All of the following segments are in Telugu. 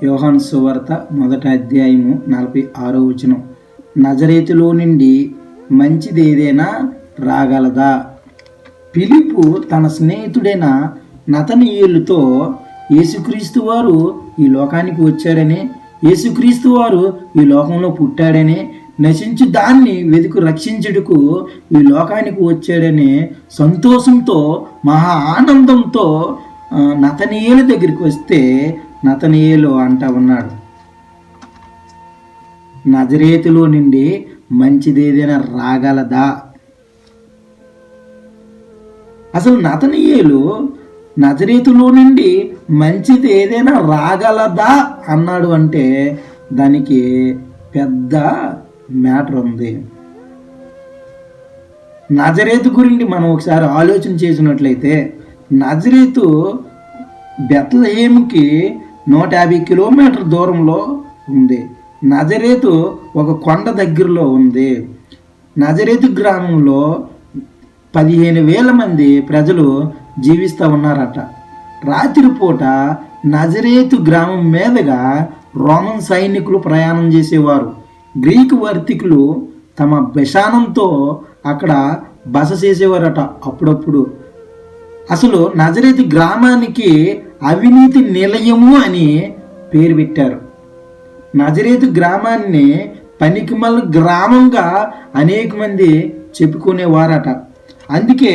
యోహాను సువార్త 1 అధ్యాయము 46 నజరేతులో నుండి మంచిది ఏదైనా రాగలదా? ఫిలిప్పు తన స్నేహితుడైన నతనయేలుతో యేసుక్రీస్తు వారు ఈ లోకానికి వచ్చాడని, యేసుక్రీస్తు వారు ఈ లోకంలో పుట్టాడని, నశించు దాన్ని వెతుకు రక్షించుటకు ఈ లోకానికి వచ్చాడని సంతోషంతో మహా ఆనందంతో నతనయేలు దగ్గరికి వస్తే నతనయేలు అంటా ఉన్నాడు, నజరేతులో నుండి మంచిదేదైనా రాగలదా? అసలు నతనయేలు నజరేతులో నుండి మంచిది ఏదైనా రాగలదా అన్నాడు అంటే దానికి పెద్ద మ్యాటర్ ఉంది. నజరేతు గురించి మనం ఒకసారి ఆలోచన చేసినట్లయితే, నజరేతు బెత్లెహేముకి 150 కిలోమీటర్ దూరంలో ఉంది. నజరేతు ఒక కొండ దగ్గరలో ఉంది. నజరేతు గ్రామంలో 15,000 మంది ప్రజలు జీవిస్తూ ఉన్నారట. రాత్రిపూట నజరేతు గ్రామం మీదుగా రోమన్ సైనికులు ప్రయాణం చేసేవారు. గ్రీకు వర్తికులు తమ విషానంతో అక్కడ బస చేసేవారట అప్పుడప్పుడు. అసలు నజరేతు గ్రామానికి అవినీతి నిలయము అని పేరు పెట్టారు. నజరేతు గ్రామాన్ని పనికిమాల గ్రామంగా అనేక మంది చెప్పుకునేవారట. అందుకే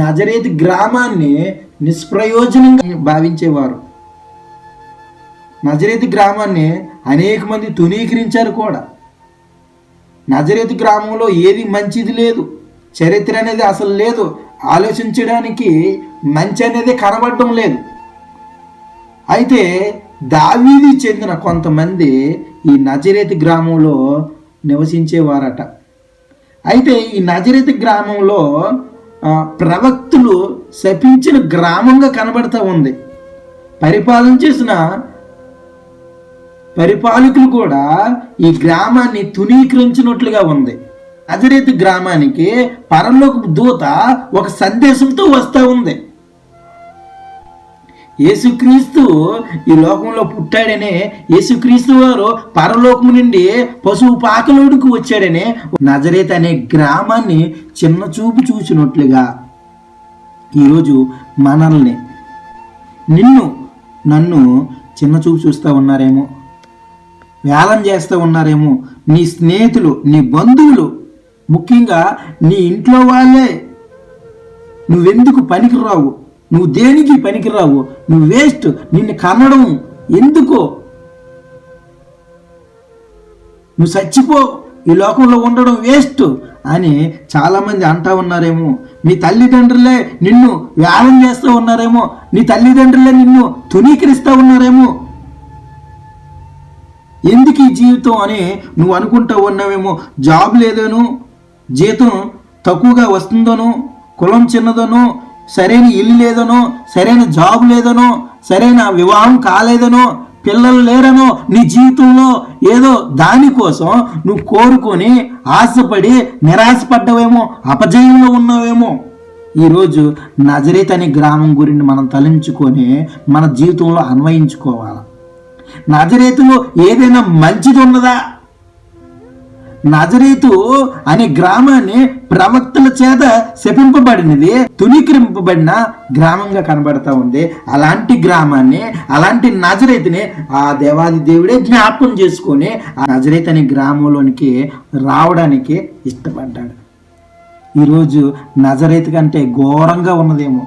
నజరేతు గ్రామాన్ని నిష్ప్రయోజనంగా భావించేవారు. నజరేతు గ్రామాన్ని అనేక మంది తునీకరించారు కూడా. నజరేతు గ్రామంలో ఏది మంచిది లేదు, చరిత్ర అనేది అసలు లేదు, ఆలోచించడానికి మంచి అనేది కనబడడం లేదు. అయితే దావీదు చెందిన కొంతమంది ఈ నజరేతు గ్రామంలో నివసించేవారట. అయితే ఈ నజరేతు గ్రామంలో ప్రవక్తలు శపించిన గ్రామంగా కనబడుతూ ఉంది. పరిపాలన చేసిన పరిపాలకులు కూడా ఈ గ్రామాన్ని తునీకరించినట్లుగా ఉంది. నజరేతు గ్రామానికి పరలోకపు దూత ఒక సందేశంతో వస్తూ ఉంది. యేసుక్రీస్తు ఈ లోకంలో పుట్టాడనే, యేసుక్రీస్తు వారు పరలోకము నుండి పశువు పాకలోడుకు వచ్చాడనే నజరేతు అనే గ్రామాన్ని చిన్న చూపు చూసినట్లుగా ఈరోజు మనల్ని, నన్ను చిన్న చూపు చూస్తూ ఉన్నారేమో, వేలం చేస్తూ ఉన్నారేమో. నీ స్నేహితులు, నీ బంధువులు, ముఖ్యంగా నీ ఇంట్లో వాళ్ళే నువ్వెందుకు పనికిరావు, నువ్వు దేనికి పనికిరావు, నువ్వు వేస్ట్, నిన్ను కనడం ఎందుకో, నువ్వు చచ్చిపో, ఈ లోకంలో ఉండడం వేస్ట్ అని చాలామంది అంటా ఉన్నారేమో. నీ తల్లిదండ్రులే నిన్ను వేలం చేస్తూ ఉన్నారేమో, నీ తల్లిదండ్రులే నిన్ను తునీకరిస్తూ ఉన్నారేమో. ఎందుకు ఈ జీవితం అని నువ్వు అనుకుంటూ ఉన్నావేమో. జాబ్ లేదనో, జీతం తక్కువగా వస్తుందనో, కులం చిన్నదనో, సరైన ఇల్లు లేదనో, సరైన జాబ్ లేదనో, సరైన వివాహం కాలేదనో, పిల్లలు లేరనో, నీ జీవితంలో ఏదో దానికోసం నువ్వు కోరుకొని ఆశపడి నిరాశపడ్డావేమో, అపజయంలో ఉన్నావేమో. ఈరోజు నజరేతు అనే గ్రామం గురించి మనం తలంచుకొని మన జీవితంలో అన్వయించుకోవాలి. నజరేతులో ఏదైనా మంచిది ఉన్నదా? నజరేతు అనే గ్రామాన్ని ప్రవక్తల చేత శపింపబడినది, తునీకరింపబడిన గ్రామంగా కనబడతా ఉంది. అలాంటి గ్రామాన్ని, అలాంటి నజరేతుని ఆ దేవాది దేవుడే జ్ఞాపకం చేసుకొని ఆ నజరేతు అనే గ్రామంలోనికి రావడానికి ఇష్టపడ్డాడు. ఈరోజు నజరేతు కంటే ఘోరంగా ఉన్నదేమో,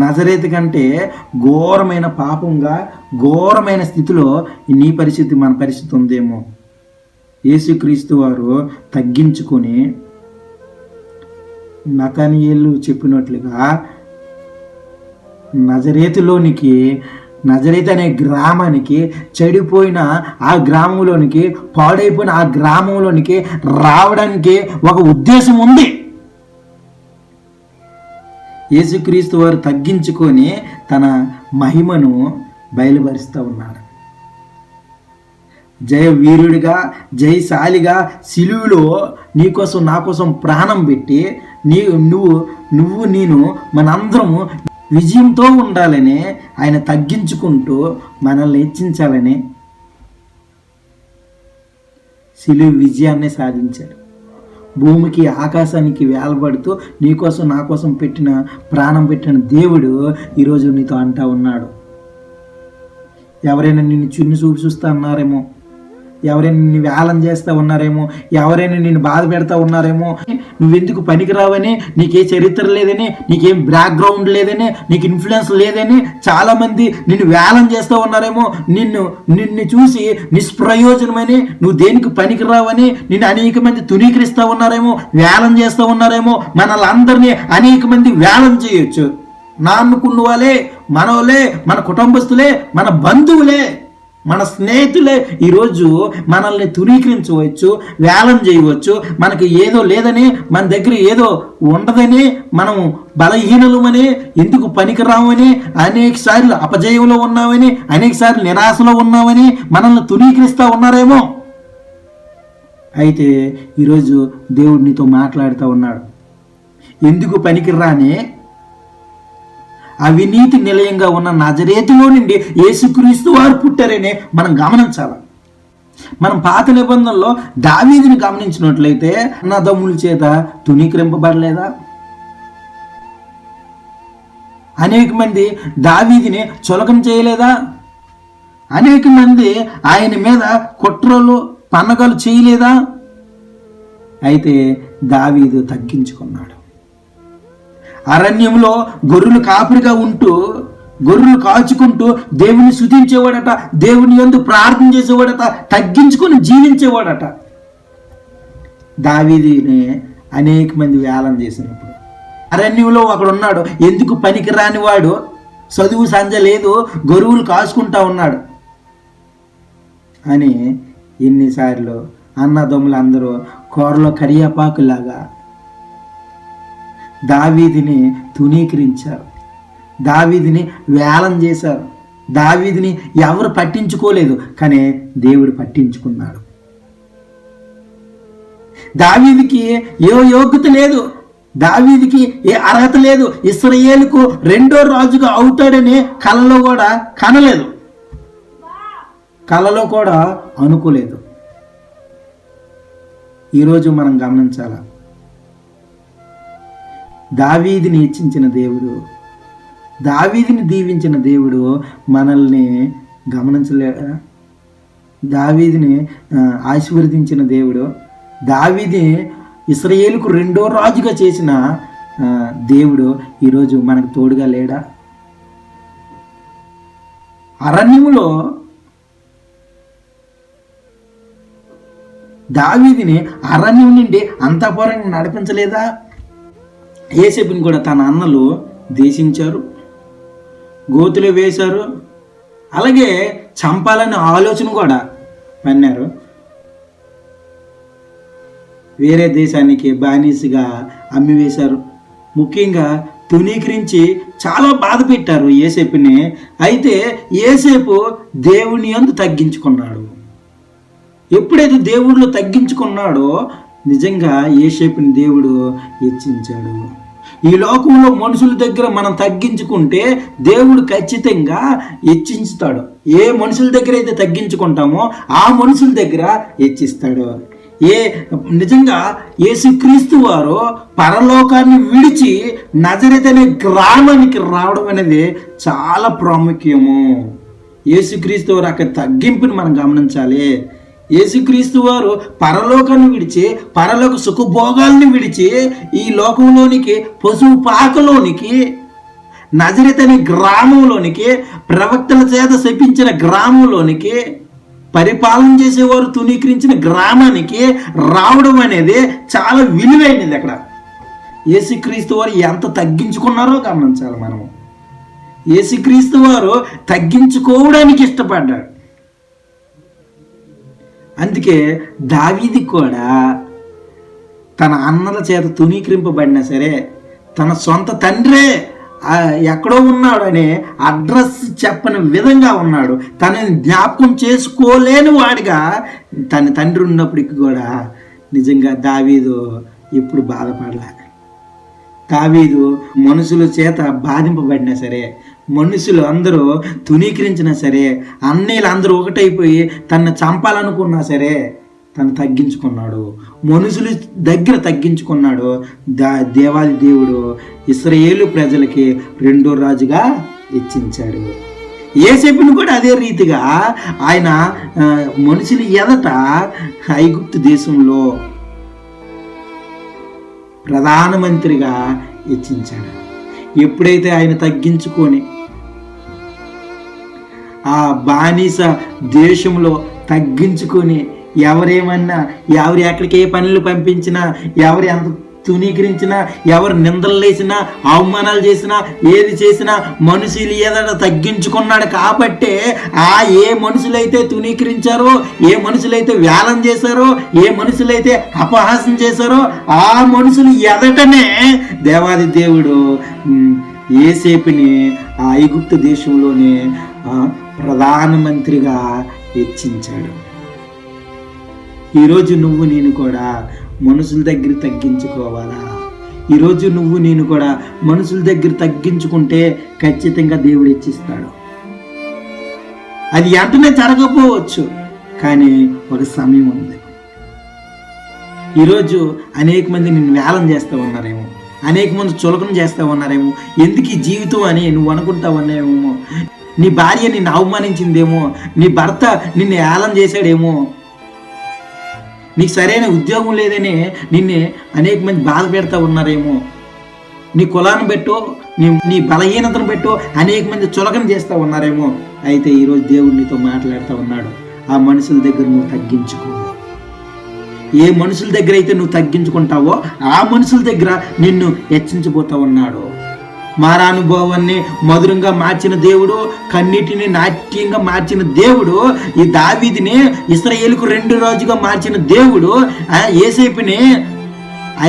నజరేతు కంటే ఘోరమైన పాపంగా, ఘోరమైన స్థితిలో నీ పరిస్థితి, మన పరిస్థితి ఉందేమో. యేసుక్రీస్తు వారు తగ్గించుకొని నతనయేలు చెప్పినట్లుగా నజరేతు అనే గ్రామానికి, చెడిపోయిన ఆ గ్రామంలోనికి, పాడైపోయిన ఆ గ్రామంలోనికి రావడానికి ఒక ఉద్దేశం ఉంది. యేసుక్రీస్తు వారు తగ్గించుకొని తన మహిమను బయలుపరుస్తూ ఉన్నాడు. జయ వీరుడిగా, జయశాలిగా సిలువలో నీకోసం, నా కోసం ప్రాణం పెట్టి నువ్వు నేను మనందరము విజయంతో ఉండాలని ఆయన తగ్గించుకుంటూ మనల్ని హెచ్చించాలని సిలువ విజయాన్ని సాధించాడు. భూమికి ఆకాశానికి వేలబడుతూ నీకోసం నా కోసం ప్రాణం పెట్టిన దేవుడు ఈరోజు నీతో అంటా ఉన్నాడు. ఎవరైనా నిన్ను చిన్న చూపు చూస్తా ఉన్నారేమో, ఎవరైనా నిన్ను వేలం చేస్తూ ఉన్నారేమో, ఎవరైనా నిన్ను బాధ పెడతా ఉన్నారేమో, నువ్వెందుకు పనికిరావని, నీకే చరిత్ర లేదని, నీకేం బ్యాక్గ్రౌండ్ లేదని, నీకు ఇన్ఫ్లుయెన్స్ లేదని చాలామంది నిన్ను వేలం చేస్తూ ఉన్నారేమో, నిన్ను చూసి నిష్ప్రయోజనమని, నువ్వు దేనికి పనికిరావని నిన్ను అనేక మంది తునీకరిస్తూ ఉన్నారేమో, వేలం చేస్తూ ఉన్నారేమో. మనల్ని అనేక మంది వేలం చేయొచ్చు. నాన్నుకున్న వాళ్ళే, మనోలే, మన కుటుంబస్తులే, మన బంధువులే, మన స్నేహితులే ఈరోజు మనల్ని తునీకరించవచ్చు, వేలం చేయవచ్చు. మనకి ఏదో లేదని, మన దగ్గర ఏదో ఉండదని, మనం బలహీనలమని, ఎందుకు పనికిరామని, అనేక సార్లు అపజయంలో ఉన్నామని, అనేక సార్లు నిరాశలో ఉన్నామని మనల్ని తునీకరిస్తూ ఉన్నారేమో. అయితే ఈరోజు దేవుడు నీతో మాట్లాడుతూ ఉన్నాడు. ఎందుకు పనికిరాని అవినీతి నిలయంగా ఉన్న నజరేతులో నుండి యేసుక్రీస్తు వారు పుట్టారని మనం గమనించాలి. మనం పాత నిబంధనలో దావీదుని గమనించినట్లయితే అన్నదమ్ముల చేత తునీకరింపబడలేదా? అనేక మంది దావీదుని చులకన చేయలేదా? అనేక మంది ఆయన మీద కుట్రలు పన్నగలు చేయలేదా? అయితే దావీదు తగ్గించుకున్నాడు. అరణ్యంలో గొర్రెలు కాపరిగా ఉంటూ, గొర్రెలు కాచుకుంటూ దేవుని స్తుతించేవాడట, దేవుని యందు ప్రార్థన చేసేవాడట, తగ్గించుకొని జీవించేవాడట. దావీదుని అనేక మంది వేలం చేసినప్పుడు అరణ్యంలో ఒకడున్నాడు, ఎందుకు పనికిరాని వాడు, చదువు సంజ లేదు, గొర్రెలు కాచుకుంటా ఉన్నాడు అని ఎన్నిసార్లు అన్నదమ్ములందరూ కూరలో కరియాపాకులాగా దావీదుని తునీకరించారు, దావీదుని వేలం చేశారు. దావీదుని ఎవరు పట్టించుకోలేదు, కానీ దేవుడు పట్టించుకున్నాడు. దావీదుకి ఏ యోగ్యత లేదు, దావీదుకి ఏ అర్హత లేదు, ఇశ్రాయేలుకు రెండో రాజుగా అవుతాడని కలలో కూడా కనలేదు, కలలో కూడా అనుకోలేదు. ఈరోజు మనం గమనించాల, దావీదుని హెచ్చించిన దేవుడు, దావీదుని దీవించిన దేవుడు మనల్ని గమనించలేదా? దావీదుని ఆశీర్వదించిన దేవుడు, దావీదుని ఇశ్రాయేలుకు రెండో రాజుగా చేసిన దేవుడు ఈరోజు మనకు తోడుగా లేడా? అరణ్యములో దావీదుని అరణ్యం నుండి అంతఃపురాన్ని నడిపించలేదా? యోసేపుని కూడా తన అన్నలు దేశించారు, గోతులు వేశారు, అలాగే చంపాలనే ఆలోచన కూడా పన్నారు. వేరే దేశానికి బానిసగా అమ్మివేశారు. ముఖ్యంగా తునీకరించి చాలా బాధ పెట్టారు యోసేపుని. అయితే యోసేపు దేవుని యందు తగ్గించుకున్నాడు. ఎప్పుడైతే దేవుడిలో తగ్గించుకున్నాడో నిజంగా యోసేపుని దేవుడు హెచ్చించాడు. ఈ లోకంలో మనుషుల దగ్గర మనం తగ్గించుకుంటే దేవుడు ఖచ్చితంగా హెచ్చించుతాడు. ఏ మనుషుల దగ్గర అయితే తగ్గించుకుంటామో ఆ మనుషుల దగ్గర హెచ్చిస్తాడు. నిజంగా యేసుక్రీస్తు వారు పరలోకాన్ని విడిచి నజరేతు అనే గ్రామానికి రావడం అనేది చాలా ప్రాముఖ్యము. యేసుక్రీస్తు వారు అక్కడ తగ్గింపుని మనం గమనించాలి. యేసుక్రీస్తు వారు పరలోకాన్ని విడిచి, పరలోక సుఖభోగాల్ని విడిచి ఈ లోకంలోనికి, పశువు పాకలోనికి, నజరేతు అనే గ్రామంలోనికి, ప్రవక్తల చేత శపించిన గ్రామంలోనికి, పరిపాలన చేసేవారు తునీకరించిన గ్రామానికి రావడం అనేది చాలా విలువైనది. అక్కడ యేసుక్రీస్తు వారు ఎంత తగ్గించుకున్నారో గమనించాలి మనము. యేసుక్రీస్తు వారు తగ్గించుకోవడానికి ఇష్టపడ్డాడు. అందుకే దావీదు కూడా తన అన్నల చేత తునీకరింపబడినా సరే, తన సొంత తండ్రే ఎక్కడో ఉన్నాడు అనే అడ్రస్ చెప్పని విధంగా ఉన్నాడు. తనని జ్ఞాపకం చేసుకోలేని వాడిగా తన తండ్రి ఉన్నప్పటికీ కూడా నిజంగా దావీదు ఎప్పుడు బాధపడలే. దావీదు మనుషుల చేత బాధింపబడినా సరే, మనుషులు అందరూ తునీకరించినా సరే, అన్నీలు అందరూ ఒకటైపోయి తనను చంపాలనుకున్నా సరే తను తగ్గించుకున్నాడు, మనుషుల దగ్గర తగ్గించుకున్నాడు. దేవాది దేవుడు ఇశ్రాయేలు ప్రజలకి రెండో రాజుగా హెచ్చించాడు. యోసేపుని కూడా అదే రీతిగా ఆయన మనుషుల ఎదట ఐగుప్తు దేశంలో ప్రధానమంత్రిగా హెచ్చించాడు. ఎప్పుడైతే ఆయన తగ్గించుకొని ఆ బానిస దేశంలో తగ్గించుకొని ఎవరేమన్నా, ఎవరు ఎక్కడికి ఏ పనులు పంపించినా, ఎవరు ఎంత తునీకరించినా, ఎవరు నిందలు వేసినా, అవమానాలు చేసినా, ఏది చేసినా మనుషులు ఏదైనా తగ్గించుకున్నాడు. కాబట్టే ఏ మనుషులైతే తునీకరించారో, ఏ మనుషులైతే వేలం చేశారో, ఏ మనుషులైతే అపహాసం చేశారో ఆ మనుషులు ఎదటనే దేవాది దేవుడు యోసేపుని ఆ ఐగుప్తు దేశంలోనే ప్రధానమంత్రిగా హెచ్చించాడు. ఈరోజు నువ్వు నేను కూడా మనుషుల దగ్గర తగ్గించుకోవాలా? ఈరోజు నువ్వు నేను కూడా మనుషుల దగ్గర తగ్గించుకుంటే ఖచ్చితంగా దేవుడు హెచ్చిస్తాడు. అది వెంటనే జరగకపోవచ్చు, కానీ ఒక సమయం ఉంది. ఈరోజు అనేక మంది నిన్ను వేలం చేస్తూ ఉన్నారేమో, అనేక మంది చులకన చేస్తూ ఉన్నారేమో, ఎందుకు ఈ జీవితం అని నువ్వు అనుకుంటా ఉన్నావేమో. నీ భార్య నిన్ను అవమానించిందేమో, నీ భర్త నిన్ను ఏలం చేశాడేమో, నీకు సరైన ఉద్యోగం లేదని నిన్నే అనేక మంది బాధ పెడతా ఉన్నారేమో, నీ కులాన్ని పెట్టో, నీ బలహీనతను పెట్టో అనేక మంది చులకన చేస్తూ ఉన్నారేమో. అయితే ఈరోజు దేవుడు నీతో మాట్లాడుతూ ఉన్నాడు, ఆ మనుషుల దగ్గర నువ్వు తగ్గించుకో. ఏ మనుషుల దగ్గర అయితే నువ్వు తగ్గించుకుంటావో ఆ మనుషుల దగ్గర నిన్ను హెచ్చించబోతా ఉన్నాడు. మారానుభవాన్ని మధురంగా మార్చిన దేవుడు, కన్నీటిని నాట్యంగా మార్చిన దేవుడు, ఈ దావీదుని ఇశ్రాయేలుకు రెండో రాజుగా మార్చిన దేవుడు, యోసేపుని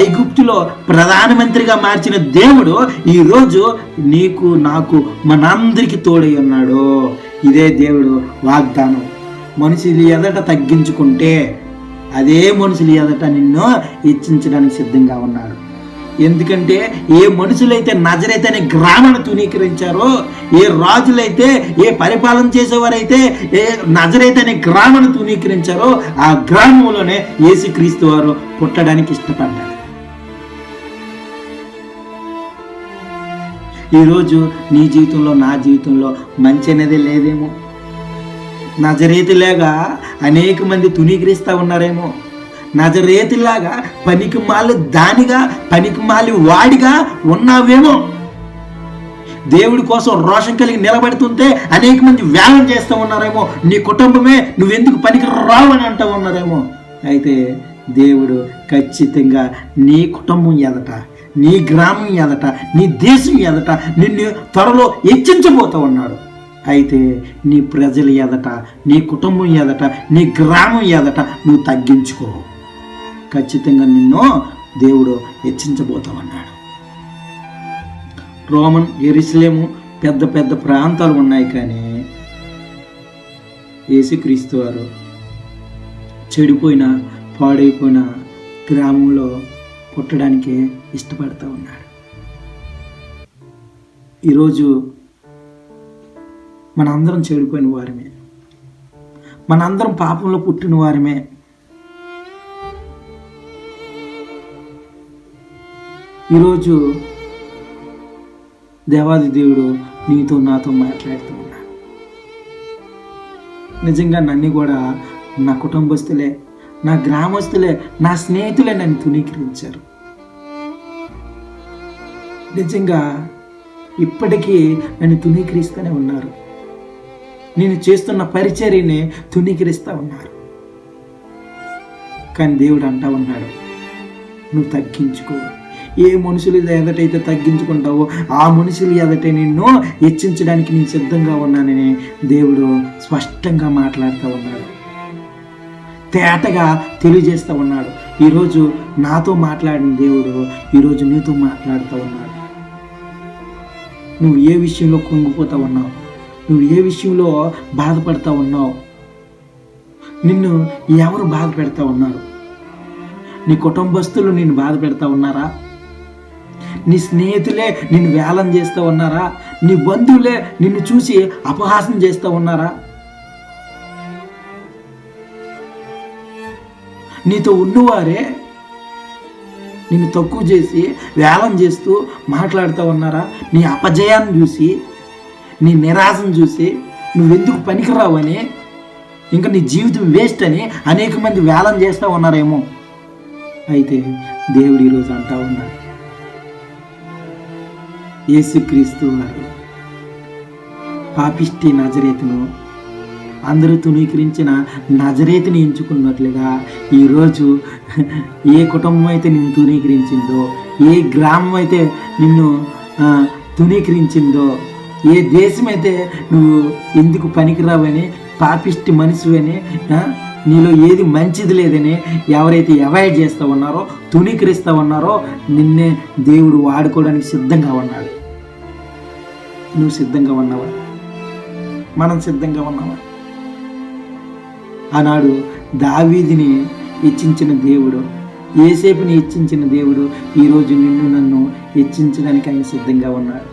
ఐగుప్తులో ప్రధానమంత్రిగా మార్చిన దేవుడు ఈరోజు నీకు నాకు మనందరికీ తోడై ఉన్నాడు. ఇదే దేవుడు వాగ్దానం. మనుషులు ఎదట తగ్గించుకుంటే అదే మనుషులు ఎదట నిన్ను హెచ్చించడానికి సిద్ధంగా ఉన్నాడు. ఎందుకంటే ఏ మనుషులైతే నజరేతు అనే గ్రామాన్ని తునీకరించారో, ఏ రాజులైతే, ఏ పరిపాలన చేసేవారైతే ఏ నజరేతు అనే గ్రామాన్ని తునీకరించారో ఆ గ్రామంలోనే యేసుక్రీస్తు వారు పుట్టడానికి ఇష్టపడ్డాడు. ఈరోజు నీ జీవితంలో, నా జీవితంలో మంచి అనేది లేదేమో. నజరేతులాగా అనేక మంది తునీకరిస్తూ ఉన్నారేమో. నజరేతులాగా పనికిమాలి దానిగా, పనికిమాలి వాడిగా ఉన్నావేమో. దేవుడి కోసం రోషం కలిగి నిలబడుతుంటే అనేక మంది వేలం చేస్తూ ఉన్నారేమో. నీ కుటుంబమే నువ్వెందుకు పనికి రావు అని అంటూ ఉన్నారేమో. అయితే దేవుడు ఖచ్చితంగా నీ కుటుంబం ఎదట, నీ గ్రామం ఎదట, నీ దేశం ఎదట నిన్ను త్వరలో హెచ్చించబోతూ ఉన్నాడు. అయితే నీ ప్రజల ఎదట, నీ కుటుంబం ఎదట, నీ గ్రామం ఎదట నువ్వు తగ్గించుకో. ఖచ్చితంగా నిన్ను దేవుడు హెచ్చించబోతామన్నాడు. రోమన్, యెరూషలేము పెద్ద పెద్ద ప్రాంతాలు ఉన్నాయి, కానీ యేసుక్రీస్తు వారు చెడిపోయిన, పాడైపోయిన గ్రామంలో పుట్టడానికి ఇష్టపడుతూ ఉన్నాడు. ఈరోజు మనందరం చెడిపోయిన వారమే, మనందరం పాపంలో పుట్టిన వారమే. ఈరోజు దేవాది దేవుడు నీతో నాతో మాట్లాడుతూ ఉన్నాడు. నిజంగా నన్ను కూడా నా కుటుంబస్తులే, నా గ్రామస్తులే, నా స్నేహితులే నన్ను తునీకరించారు. నిజంగా ఇప్పటికీ నన్ను తునీకరిస్తూనే ఉన్నారు. నేను చేస్తున్న పరిచర్యని తునీకరిస్తూ ఉన్నారు. కానీ దేవుడు అంటా ఉన్నాడు, నువ్వు తగ్గించుకో. ఏ మనుషులు ఎదటైతే తగ్గించుకుంటావో ఆ మనుషులు ఎదటే నిన్ను హెచ్చించడానికి నేను సిద్ధంగా ఉన్నానని దేవుడు స్పష్టంగా మాట్లాడుతూ ఉన్నాడు, తేటగా తెలియజేస్తూ ఉన్నాడు. ఈరోజు నాతో మాట్లాడిన దేవుడు ఈరోజు నీతో మాట్లాడుతూ ఉన్నాడు. నువ్వు ఏ విషయంలో కుంగిపోతూ ఉన్నావు, నువ్వు ఏ విషయంలో బాధపడతా ఉన్నావు, నిన్ను ఎవరు బాధ పెడతా ఉన్నారు? నీ కుటుంబస్తులు నిన్ను బాధ పెడతా ఉన్నారా? నీ స్నేహితులే నిన్ను వేలం చేస్తూ ఉన్నారా? నీ బంధువులే నిన్ను చూసి అపహాసం చేస్తూ ఉన్నారా? నీతో ఉన్నవారే నిన్ను తక్కువ చేసి వేలం చేస్తూ మాట్లాడుతూ ఉన్నారా? నీ అపజయాన్ని చూసి, నీ నిరాశను చూసి, నువ్వెందుకు పనికిరావని, ఇంకా నీ జీవితం వేస్ట్ అని అనేక మంది వేలం చేస్తూ ఉన్నారేమో. అయితే దేవుడు ఈరోజు అంటా ఉన్నాడు, యేసుక్రీస్తు వారు పాపిష్టి నజరేతును అందరూ తునీకరించిన నజరేతుని ఎంచుకున్నట్లుగా ఈరోజు ఏ కుటుంబం అయితే నిన్ను తునీకరించిందో, ఏ గ్రామం అయితే నిన్ను తునీకరించిందో, ఏ దేశం అయితే నువ్వు ఎందుకు పనికిరావని, పాపిష్టి మనిషివని, నీలో ఏది మంచిది లేదని ఎవరైతే అవాయిడ్ చేస్తూ ఉన్నారో, తునీకరిస్తూ ఉన్నారో, నిన్నే దేవుడు వాడుకోవడానికి సిద్ధంగా ఉన్నాడు. నువ్వు సిద్ధంగా ఉన్నావా? మనం సిద్ధంగా ఉన్నావా? ఆనాడు దావీదుని హెచ్చించిన దేవుడు, యోసేపుని హెచ్చించిన దేవుడు ఈరోజు నిన్ను నన్ను హెచ్చించడానికి ఆయన సిద్ధంగా ఉన్నాడు.